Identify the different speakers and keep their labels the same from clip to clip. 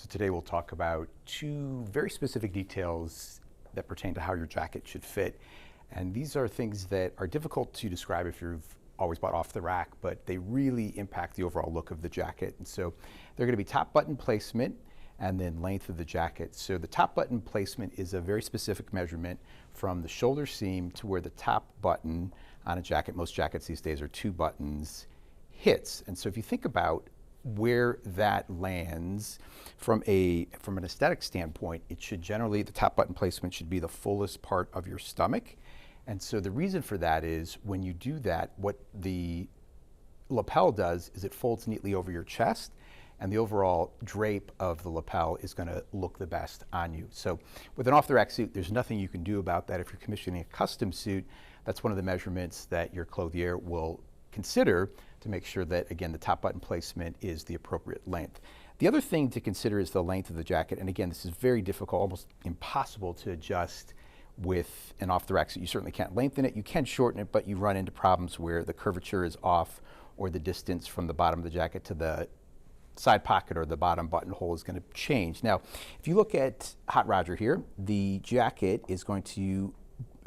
Speaker 1: So today we'll talk about two very specific details that pertain to how your jacket should fit. And these are things that are difficult to describe if you've always bought off the rack, but they really impact the overall look of the jacket. And so they're going to be top button placement and then length of the jacket. So the top button placement is a very specific measurement from the shoulder seam to where the top button on a jacket, most jackets these days are 2 buttons, hits. And so if you think about where that lands from an aesthetic standpoint, it should generally, the top button placement should be the fullest part of your stomach. And so the reason for that is when you do that, what the lapel does is it folds neatly over your chest, and the overall drape of the lapel is going to look the best on you. So with an off-the-rack suit, there's nothing you can do about that. If you're commissioning a custom suit, that's one of the measurements that your clothier will consider to make sure that, again, the top button placement is the appropriate length. The other thing to consider is the length of the jacket. And again, this is very difficult, almost impossible to adjust with an off-the-rack suit. You certainly can't lengthen it. You can shorten it, but you run into problems where the curvature is off or the distance from the bottom of the jacket to the side pocket or the bottom buttonhole is going to change. Now, if you look at Hot Roger here, the jacket is going to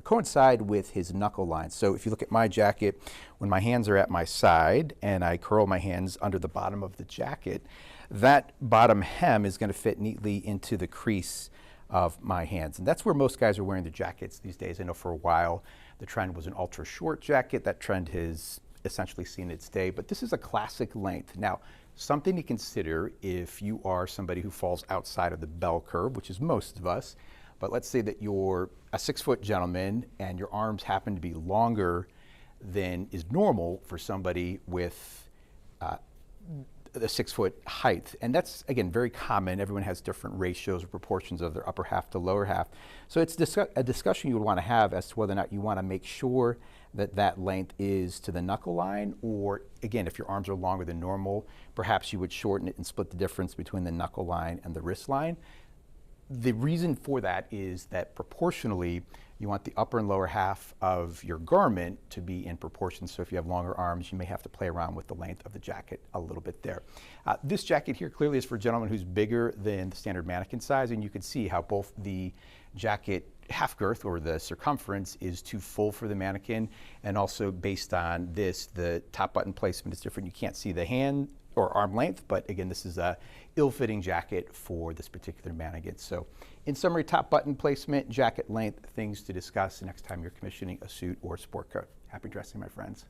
Speaker 1: coincide with his knuckle line. So if you look at my jacket, when my hands are at my side and I curl my hands under the bottom of the jacket, that bottom hem is going to fit neatly into the crease of my hands. And that's where most guys are wearing the jackets these days. I know for a while the trend was an ultra short jacket. That trend has essentially seen its day, but this is a classic length. Now, something to consider if you are somebody who falls outside of the bell curve, which is most of us, but let's say that you're a 6-foot gentleman and your arms happen to be longer than is normal for somebody with the 6-foot height. And that's, again, very common. Everyone has different ratios or proportions of their upper half to lower half. So it's a discussion you would want to have as to whether or not you want to make sure that that length is to the knuckle line, or again, if your arms are longer than normal, perhaps you would shorten it and split the difference between the knuckle line and the wrist line. The reason for that is that proportionally, you want the upper and lower half of your garment to be in proportion. So if you have longer arms, you may have to play around with the length of the jacket a little bit there. This jacket here clearly is for a gentleman who's bigger than the standard mannequin size, and you can see how both the jacket half girth or the circumference is too full for the mannequin, and also based on this, the top button placement is different. You can't see the hand or arm length, but again, this is a ill-fitting jacket for this particular mannequin. So in summary, top button placement, jacket length, things to discuss next time you're commissioning a suit or sport coat. Happy dressing, my friends.